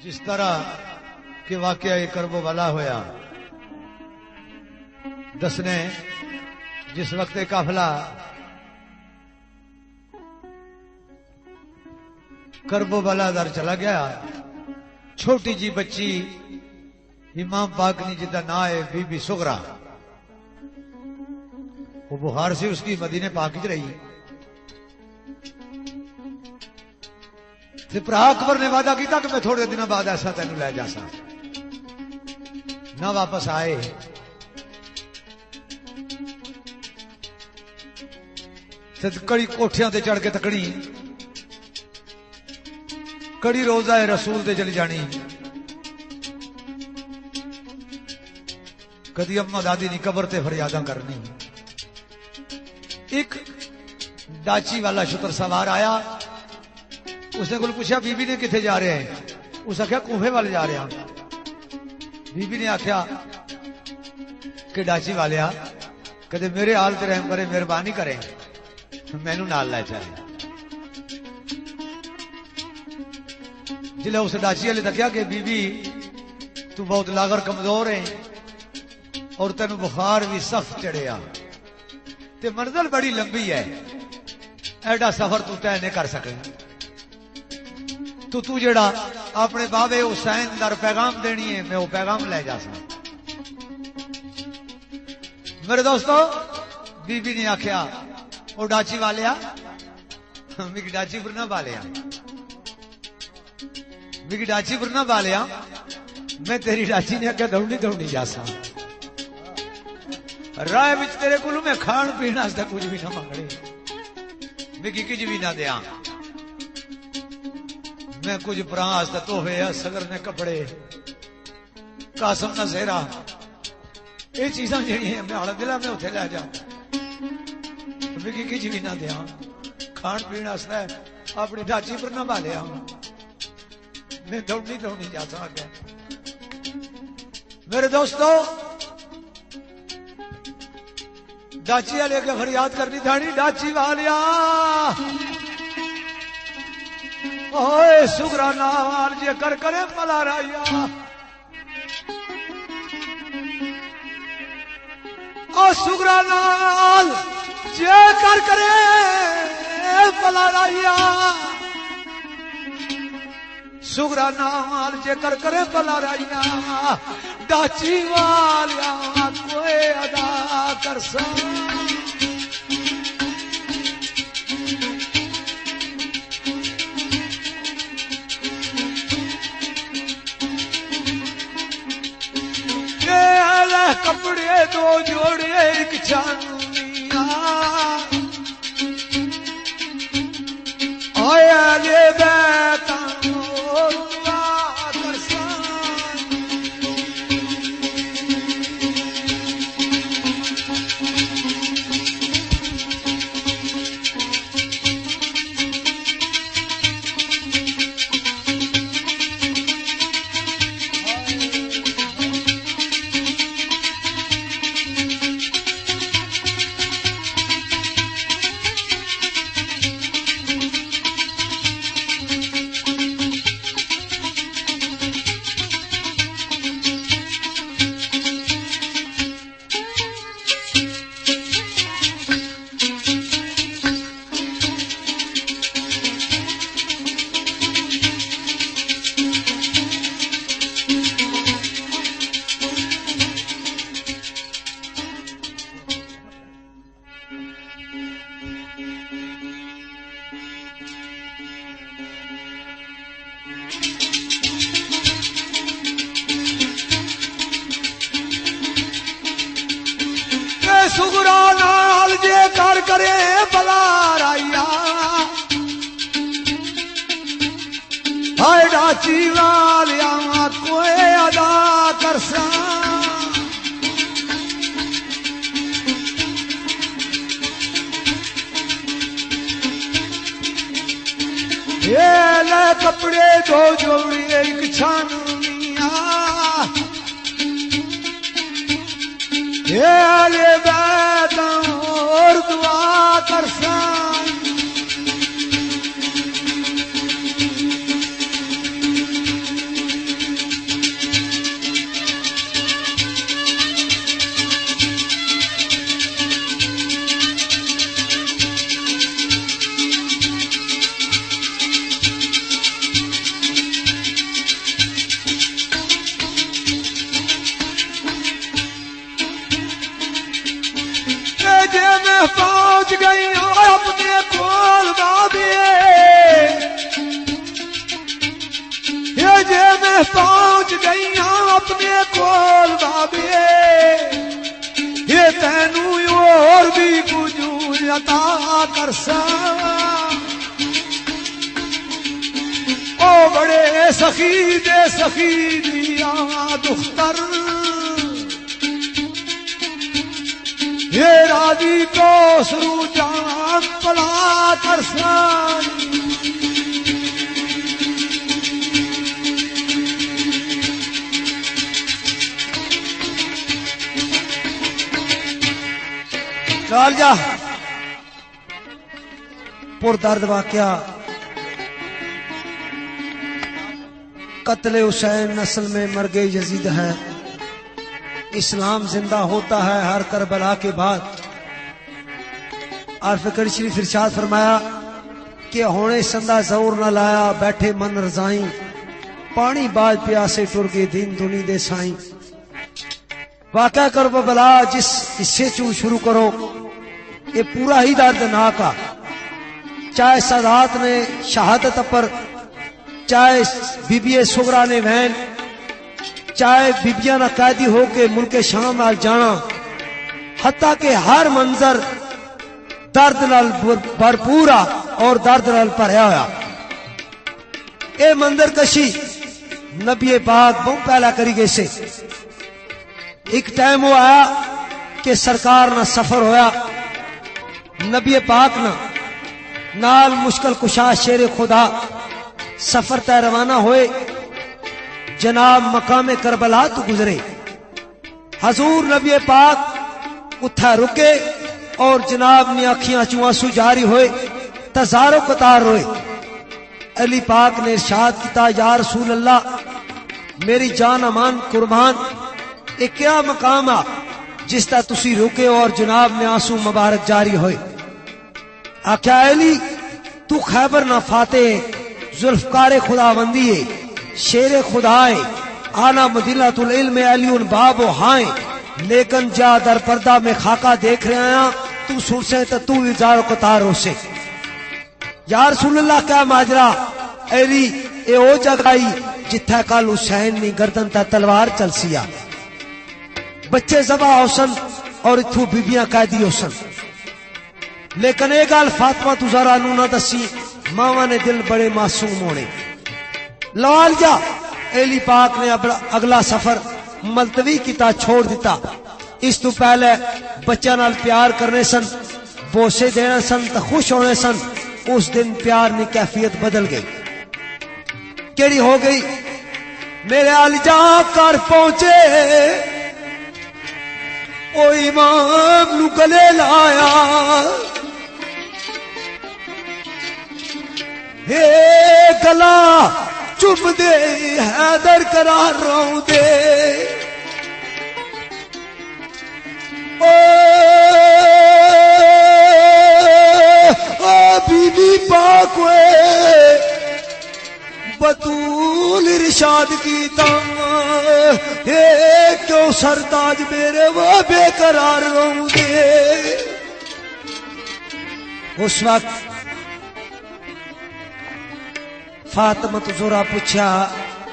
جس طرح کہ واقعہ کرب و بلا ہویا دسنے جس وقت قافلہ کرب و بلا در چلا گیا چھوٹی جی بچی امام پاک نے جدا نا ہے بی بی سغرا وہ بخار سے اس کی مدینے پاک ہی رہی پھر اکبر نے وعدہ کیتا کہ میں تھوڑے دنوں بعد ایسا تینوں لے جا سا نہ واپس آئے کڑی کوٹھیاں تے چڑھ کے تکڑی کڑی روزہ رسول تے چلی جانی کدی اما دادی نی قبر تے فریاداں کرنی ایک ڈاچی والا شتر سوار آیا اس نے کل پوچھا بی بی نے کتنے جا رہے ہیں اس آخیا کوفے والے جا رہے ہیں بی بی نے آخیا کہ ڈاچی والیا کدے میرے حال تے رحم کرے مہربانی کریں مینوں نال لے چلے جلے اس ڈاچی والے دکھیا کہ بی بی تو بہت لاغر کمزور ہے اور تینوں بخار بھی سخت چڑھیا تے منزل بڑی لمبی ہے ایڈا سفر تو طے نہیں کر سکے تو جڑا اپنے بابے حسین در پیغام دینی ہے میں وہ پیغام لے جا سا میرے دوستو بی بی نے آخیا وہ ڈاچی والیا میری ڈاچی پر نہ بالیا میری ڈاچی پر نہ بالیا میں تیری ڈاچی نے آخیا دوڑنی جا سا رائے بچ تیرے کولو میں کھان پینا اس کچھ بھی نہ منگڑی میری کچھ بھی نہ دیا میں کچھ پراس تحفے سگر نے کپڑے قاسم نہ زہرا یہ چیزاں جہاں ہیں میں ہال دلا میں اتنے لے جا میری کچھ بھی نہ دیا کھان پینا اپنی ڈاچی پر نہ بالیا میں دوڑنی جا سکا میرے دوستو ڈاچی والے کے فریاد کرنی تھانی ڈاچی والیا اوے سگرا نال جے کر کرے پلا رایا او سگرا نال جے کر کرے پلا رایا سگرا نال جے کر کرے پلا رایا ڈاچی والیا کوئی ادا کر سا کپڑے دو جوڑے ایک چانیا آیا لے بیتا سگرا نال جے کر کرے بلا رایا ہائے ڈاچی والیا کوئی ادا کر سا یہ لے کپڑے دو جوڑی ایک چھانیا یہ لے بیتا اور دعا کر سا پہنچ گئیاں اپنے کول بابے یہ تینوں اور بھی کچھ عطا کرساں او بڑے سخی دے سخی دیاں دختر یہ راضی کو سرو جان پلا کرساں چال جا پر درد واقعہ قتل حسین نسل میں مرگ یزید ہے اسلام زندہ ہوتا ہے ہر کربلا کے بعد اور فکر شریف ارشاد فرمایا کہ ہونے سندہ زور نہ لایا بیٹھے من رضائیں پانی باج پیاسے ٹر گئے دین دنی دے سائیں واقعہ کربلا جس حصے چوں شروع کرو یہ پورا ہی دردناک آ چاہے سادات نے شہادت پر چاہے بی بی سغرا نے وین چاہے بیبیاں نہ قیدی ہو کے ملک شام نال جانا حتیٰ کہ ہر منظر درد نال بھرپور اور درد نال بھریا ہوا اے منظر کشی نبی پاک بہت پہلا کری گئے سے ایک ٹائم وہ آیا کہ سرکار نہ سفر ہویا نبی پاک نہ نال مشکل کشا شیر خدا سفر تے روانہ ہوئے جناب مقام کربلا تو گزرے حضور نبی پاک اتھا رکے اور جناب نے اکھیاں چوں آنسو جاری ہوئے تزارو قطار روئے علی پاک نے ارشاد کیتا یا رسول اللہ میری جان امان قربان ایک کیا مقام آ جس تا تسی رکے اور جناب نے آنسو مبارک جاری ہوئے آکھیا علی تو خیبر نہ فاتح ذوالفقار خدا بندیے شیر خدائے آنا مدینہ العلم علی باب و ہائیں لیکن جا در پردہ میں خاکہ دیکھ رہے ہیں تو سن سے تو ازار و قطار ہو سے یا رسول اللہ کیا ماجرا علی اے او جگائی جتھا کال حسین نی گردن تا تلوار چل سیا بچے زبا حسن اور اتھو بیبیاں قیدی حسن لیکن ایک گال فاطمہ تو ذرا نو نہ دسی ماما نے دل بڑے معصوم ہونے لال جا علی پاک نے اگلا سفر ملتوی کیتا چھوڑ دیتا اس تو پہلے بچہ نال پیار کرنے سن بوسے دینا سن تو خوش ہونے سن اس دن پیار نے کیفیت بدل گئی کیڑی ہو گئی میرے آل جا کر پہنچے او امام نو گلے لایا ہے گلا چپ دے حیدر قرار رو دے او بی بی پاک ہوئے بطول ارشاد کی تم کیوں سرتاج میرے وہ بے قرار رو دے اس وقت فاطمہ تو زورا پوچھا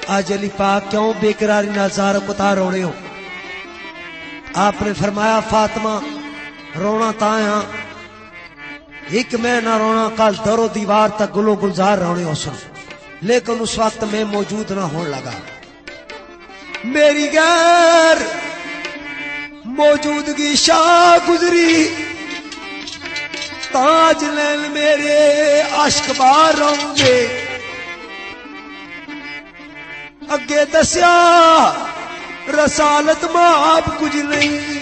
آج علی پاک کیوں بے قراری نازار قطار رونے ہو آپ نے فرمایا فاطمہ رونا تایا ایک میں نہ رونا کل در و دیوار تک گلو گلزار رونے ہو سن لیکن اس وقت میں موجود نہ ہون لگا میری غیر موجودگی شاہ گزری تاج لین میرے عشق بار رہوں گے اگے دسیا رسالت ماں کچھ نہیں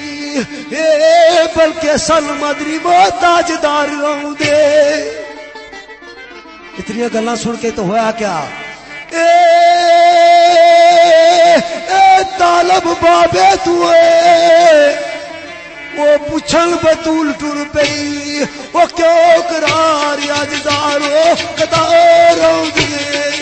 بلکہ سن مدری وہ تاجدار رہوں دے اتنی گلاں سن کے تو ہوا کیا اے طالب بابے تو وہ پوچھن بطول ٹر پئی وہ کیوں قرار اجدار وہ قطار رہوں دے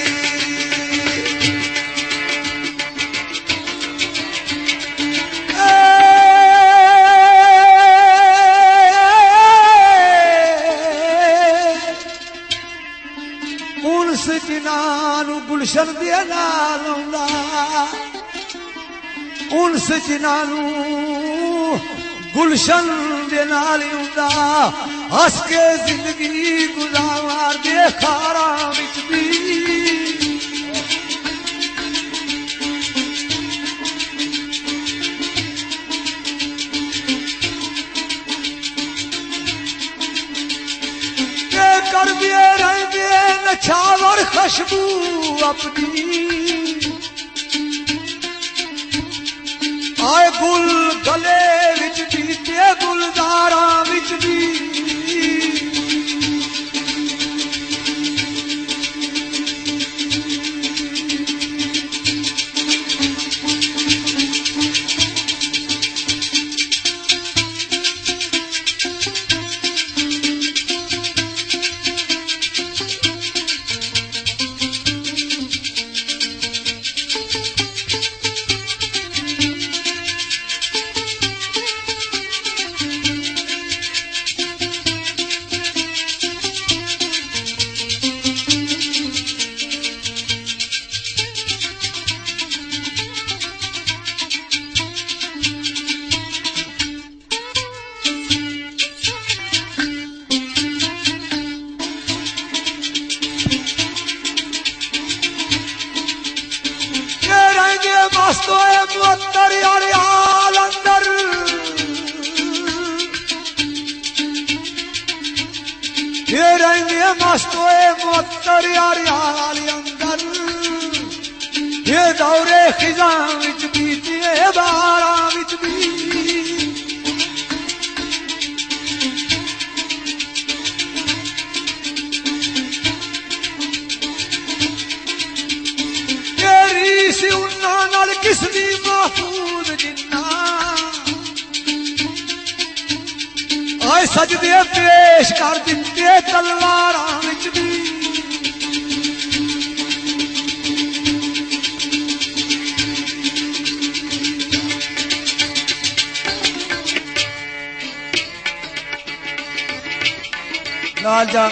جنان گلشن دیا نا خیال آਉਂਦਾ انس جنانوں گلشن دے نال آਉਂਦਾ ہس کے زندگی گزار دے خاراں وچ بھی کر دیے رہندے نچھاور خوشبو اپنی آئے گل گلے وچ بھی تے گلزاراں وچ بھی سجدے پیش کر دتے تلواراں وچ بھی لال جا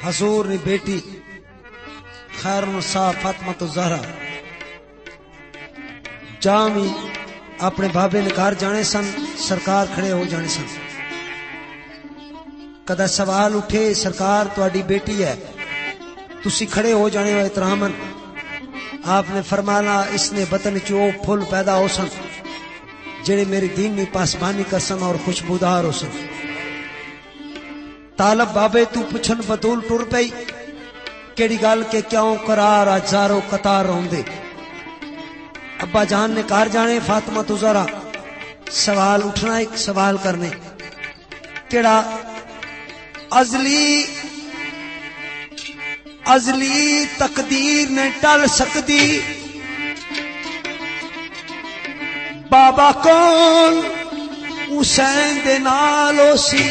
حضور نے بیٹی خیر النساء فاطمہ الزہرا جامی اپنے بابے نے گھر جانے سن سرکار کھڑے ہو جانے سن کدا سوال اٹھے سرکار تواڈی بیٹی ہے تسی کھڑے ہو جانے ہو احترامن آپ نے فرمانا اس نے بطن چو پھول پیدا ہو سن جڑے میری دینی پاسبانی کرسن اور خوشبودار ہو سن طالب بابے تو پچھن بطول ٹر پئی کیڑی گل کے کیوں قرار اجزارو قطار روندے ابا جان نے کار جانے فاطمہ تو ذرا سوال اٹھنا ایک سوال کرنے کیڑا ازلی تقدیر نے ٹل سکتی بابا کون حسین دے نال ہو سی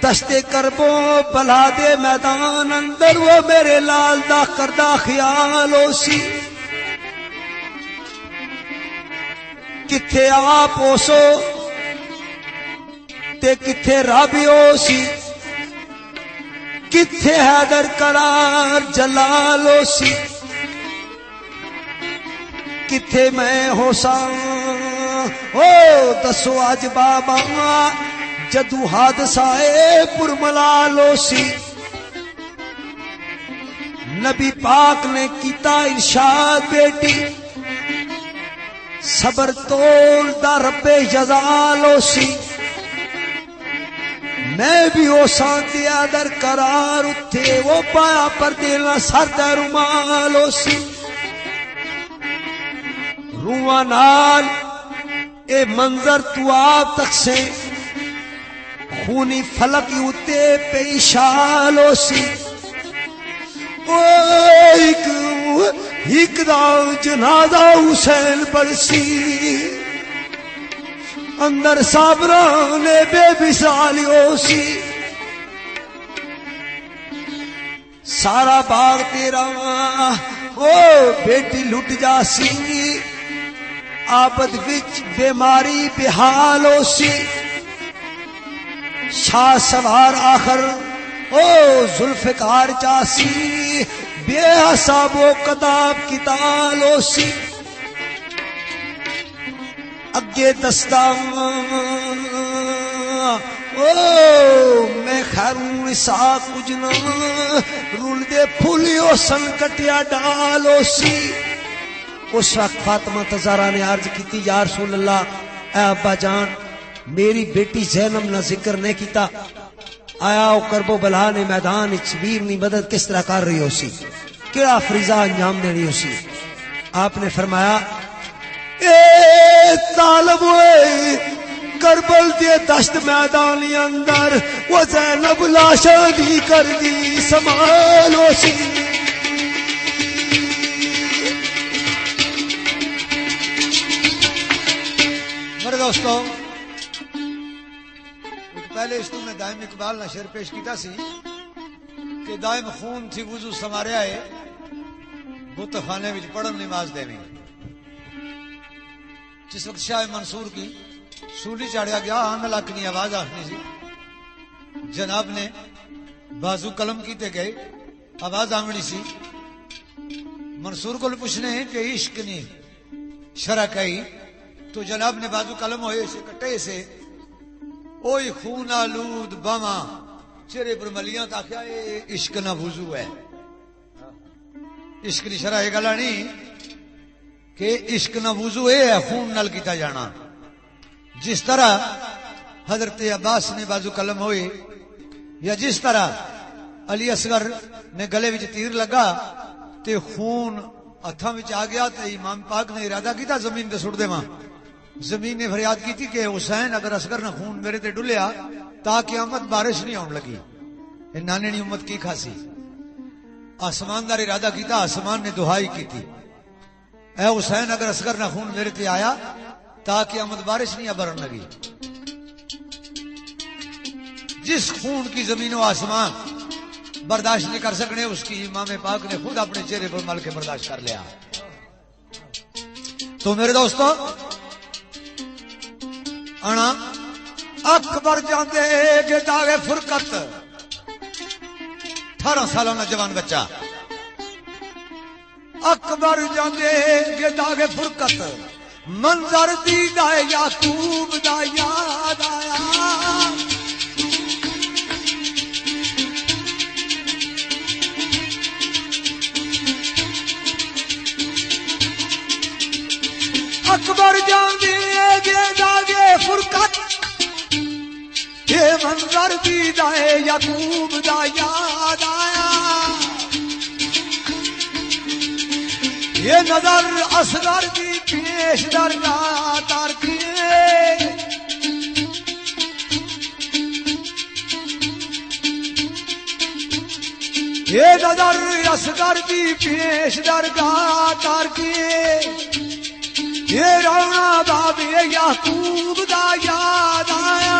دشتے کربو بلا دے میدان اندر وہ میرے لال دا کردہ خیال ہو سی کتھے آپ ہو سو تے کتھے رابی ہو سی کتھے حیدر قرار جلال ہو سی کتھے میں ہو سا او دسو آج بابا جدو حادثہ پرملال ہو سی نبی پاک نے کیتا ارشاد بیٹی صبر تول دا رب جزال ہو سی میں بھی ہو سانتی در قرار اتھے وہ پایا پر دینا سر دا رومال ہو سی روح نال اے منظر تو آپ تک سے خونی فلک یوتے پیشال ہو سی ایک دا جنازہ حسین برسی اندر صابران بے مثالی ہو سی سارا باغ تیرا او بیٹی لٹ جا سی آبد وچ بیماری بحال ہو سی شاہ سوار آخر او ذوالفقار چاسی بے حساب و کتاب کتالو سی اگے دستان او میں خیروں سا کجنا رول دے پھولیو سنکٹیا ڈالو سی. اس وقت فاطمہ تزارہ نے عرض کی یا رسول اللہ اے ابا جان میری بیٹی زینب نہ ذکر نہیں کیتا آیا او کرب و بلا نے میدان چبیر نی مدد کس طرح کر رہی ہو سی کیا فریضہ انجام دینی ہو سی. آپ نے فرمایا اے طالب ہوئے کربل دے دشت میدانی اندر وہ زینب لاشا دی کر دی سمالو سی. میرے دوستو پہلے اس میں دائم اقبال نے شعر پیش کیتا سی کہ دائم خون تھی وضو سماریا ہے بت خانے وچ پڑھن نماز دیویں. جس وقت شاہ منصور کی سولی چاڑیا گیا آن لاکھنی آواز آخنی سی جناب نے بازو قلم کیتے گئے آواز آنگنی سی منصور کو پوچھنے ہیں کہ عشق نے شرع کئی تو جناب نے بازو قلم ہوئے سے کٹے سے اوئی خون آلود باما چہرے پر ملیاں تاکیا اے عشق نہ وضو ہے. عشق نی شرع ہے گلا نہیں کہ عشق نہ وضو ہے خون نال کیتا جانا. جس طرح حضرت عباس نے بازو قلم ہوئے یا جس طرح علی اصغر نے گلے وچ تیر لگا تے خون ہتھاں وچ آ گیا تے امام پاک نے ارادہ کیتا زمین تے سٹ دیواں. زمین نے فریاد کی تھی کہ حسین اگر اصغر نہ خون میرے تے ڈلیا تا قیامت بارش نہیں آن لگی. نانے نی امت کی کھاسی آسمان دار ارادہ کیتا آسمان نے دعائی کی تھی اے حسین اگر اصغر نہ خون میرے تے آیا تا قیامت بارش نہیں برن لگی. جس خون کی زمین و آسمان برداشت نہیں کر سکنے اس کی امام پاک نے خود اپنے چہرے پر مل کے برداشت کر لیا. تو میرے دوستو انا اکبر جاندے گے داغے فرقت 18 سالوں کا جوان بچہ اکبر جاندے گے داغے فرقت منظر دیدہ یعقوب دا یاد آیا. اکبر جاندے گے داغے فرقت یہ منظر دیدہ یعقوب دا یاد آیا. یہ نظر اصغر دی پیش درگاہ تار کیے یہ نظر اصغر دی پیش درگاہ تار کیے یہ رونا باب یعقوب دا یاد آیا.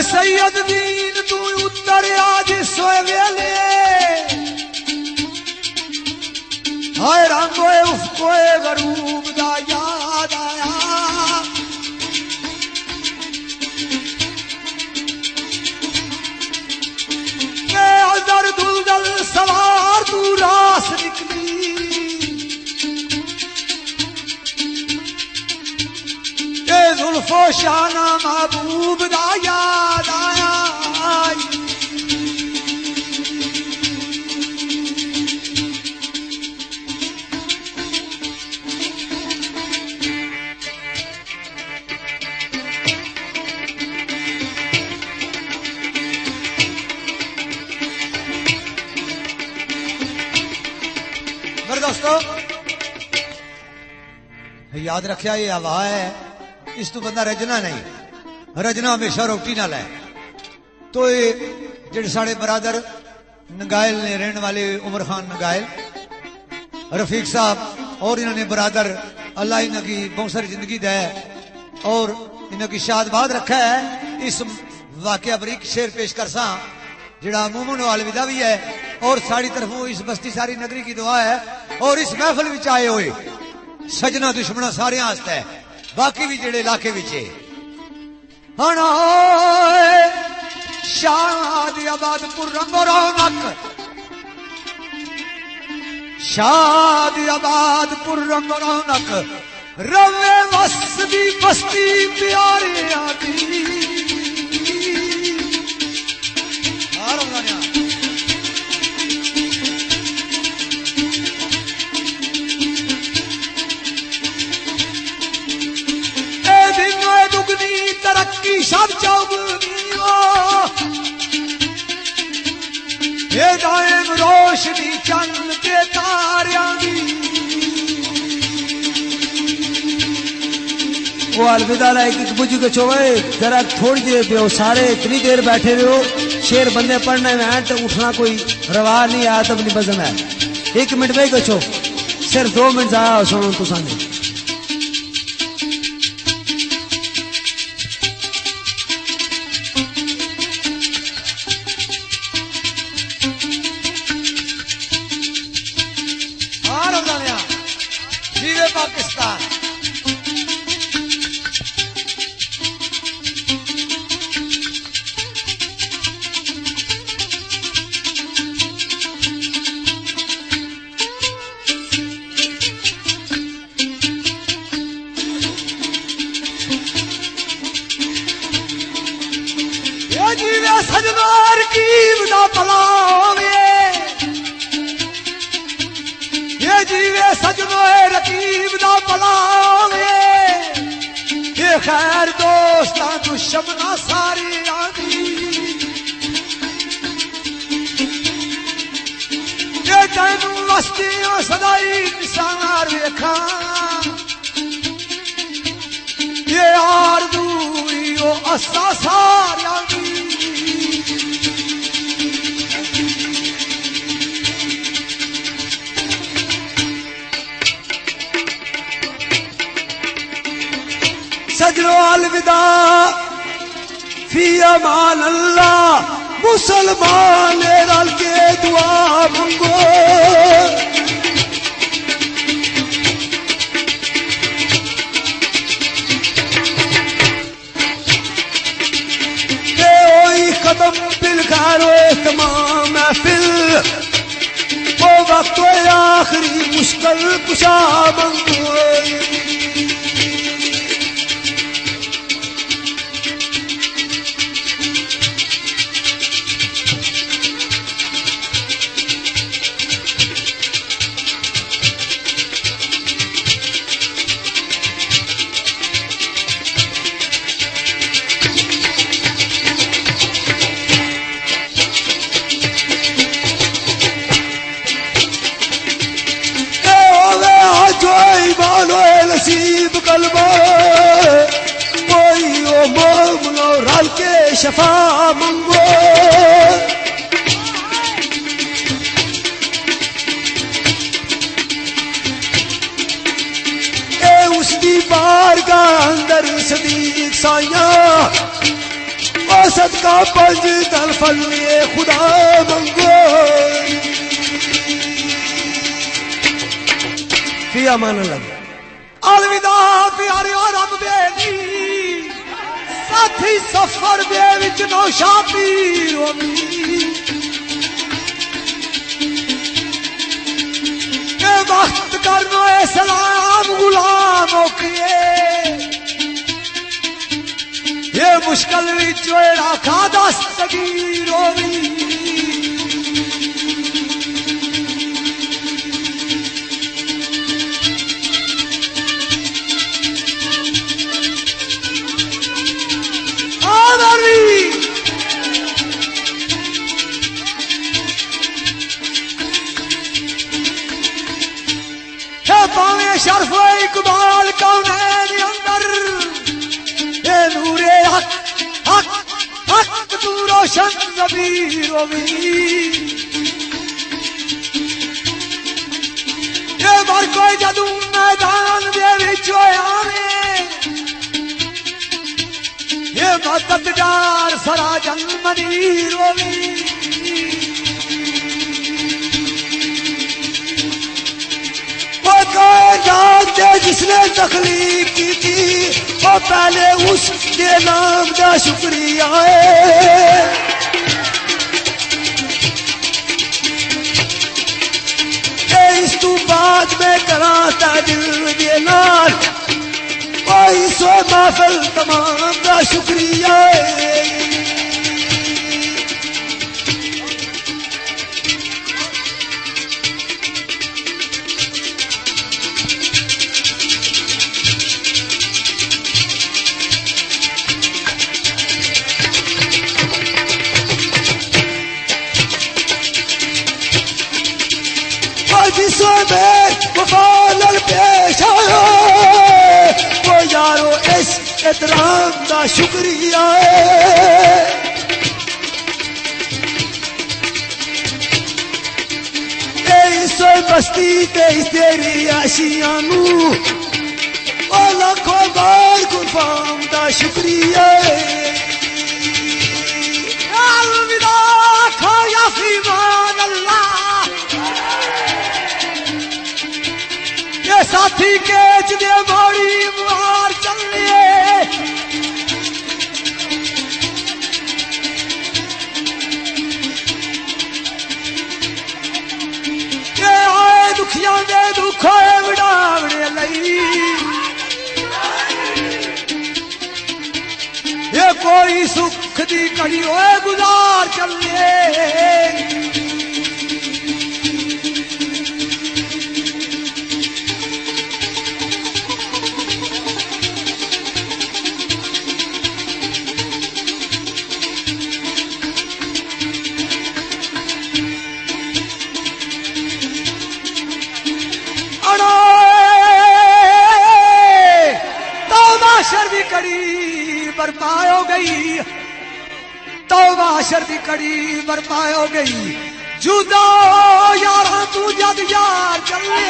سید دین تو اتر آج سوئے ویلے ہائے رنگوئے افقوئے غروب دا یاد آیا. اے عذر دلدل سوار تو راس نکلی اے زلف و شانہ محبوب دا یاد آیا میرے دوستو یاد رکھیا یہ ہوا ہے اس تو بندہ رجنا نہیں رجنا ہمیشہ روٹی نہ لے تو یہ جڑے ساڑے برادر نگائل نے رہن والے عمر خان نگائل رفیق صاحب اور انہوں نے برادر اللہ انہوں کی بہت ساری زندگی دے اور انہوں کی شاد باد رکھا ہے اس واقعہ بریک شیر پیش کرساں جڑا مومن والودہ بھی ہے اور ساری طرفوں اس بستی ساری نگری کی دعا ہے اور اس محفل وچ آئے ہوئے سجنا دشمنا سارے آستا ہے باقی بھی جڑے علاقے وچے ہنا شاد آباد پر رنگ و رونق شاد آباد پر رنگ و رونق روے وسدی بستی پیارے آتی ترقی سب چوگنی یہ دائم روشنی چند کے تاریاں دی وہ الوداع ایک بجو کے چوئے ذرا تھوڑی دیر پہ ہو سارے اتنی دیر بیٹھے رہو شیر بندے پڑھنے میں ہیں تو اٹھنا کوئی روا نہیں آیا تب نہیں بزن ہے 1 منٹ میں کچھو صرف 2 منٹ ضائع ہو سنو تو سامنے پاکستان یہ جیوے سجنار کی بدا پلاوے یہ جیوے سجنو رقیب دا پلاوے یہ خیر دوستاں دشمنا ساری آدھی یہ تینوں وستیاں صدائی نسانار ویکھاں یہ آردوئی او اسا ساری آدھی سجنو الوداع فی امان اللہ مسلمان رل کے دعا منگو کہ اوئی ختم بالخیر و تمام محفل وہ وقت آخری مشکل کشا منگو نصیب قلبہ کوئی او مومنو رل کے شفا منگو اے اس دی بارگاہ اندر صدیق سائیاں او صدقہ 5 دل فضل خدا منگو فی امان اللہ الوداع پیارے اور رب بیلی ساتھی سفر دے وچ نوشا پیر کہ وقت کرنو سلام غلام اوکے مشکل وچڑا کھادا صغیر ہووی پاویں شرف اقبال کونین اندر اے نور حق حق حق تو روشن ضمیر ہووی اے مر کوئی جدوں میدان دے وچ آوے اے مددگار سراجن منیر ہووی کائنات جس نے تخلیق کی تھی وہ پہلے اس کے نام کا شکریہ ہے اس تو بعد میں کراتا دل دے نال کوئی سو محفل تمام کا شکریہ ہے پیش آیا وہ یارو اس احترام کا شکریہ ہے اس بستی تے تیری اشیاء نو وہ لاکھوں بار قربان کا شکریہ ہے الوداع کھایا فی مان اللہ ساتھی کیچ دے موڑی مہار چلے آئے دکھیاں دے دکھ ہوئے وڈاوڑے لئی یہ کوئی سکھ دی کڑی ہوئے گزار چلے برپا ہو گئی توبہ شر دی کڑی برپا ہو گئی جدا یاراں تو جد یار چلے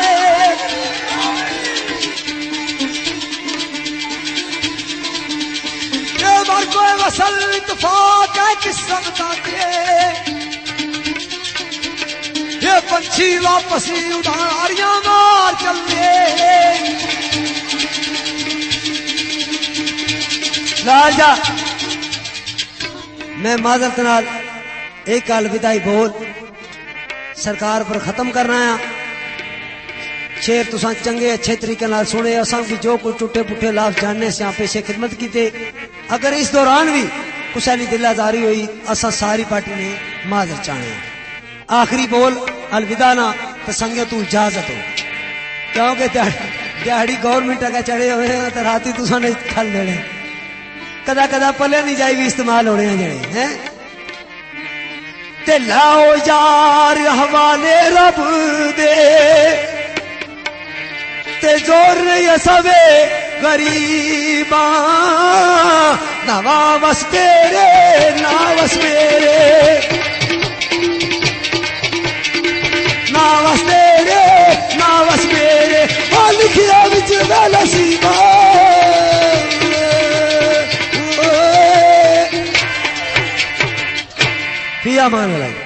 اے مر کوئی وصل اتفاق ہے قسم تاکے یہ پنچھی واپسی اڈاریاں مار چلے لال جا میں معذرت نال ایک الوداعی بول سرکار پر ختم کرنا ہے شیر تساں چنگے اچھے طریقے نال سنے اساں بھی جو کوئی ٹوٹے پٹھے لفظ جاننے سے پیش خدمت کیتے اگر اس دوران بھی کچھ علی دل آزاری ہوئی اساں ساری پارٹی نے معذرت چاہے آخری بول الوداع نہ تو سنگے تو اجازت ہو کیونکہ دیہڑی گورنمنٹ اگر چڑھے ہوئے ہیں تو راتی تساں نے کھل دینے کدا کدا پلے نہیں جائے بھی استعمال ہونے ہیں جڑے ہیں تے لاؤ یار حوالے رب دے تے زور یسوے غریباں نوا وس تیرے نا وس میرے نا وس تیرے نا وس میرے اور لکھیا وچ ویلا سیما فی امان اللہ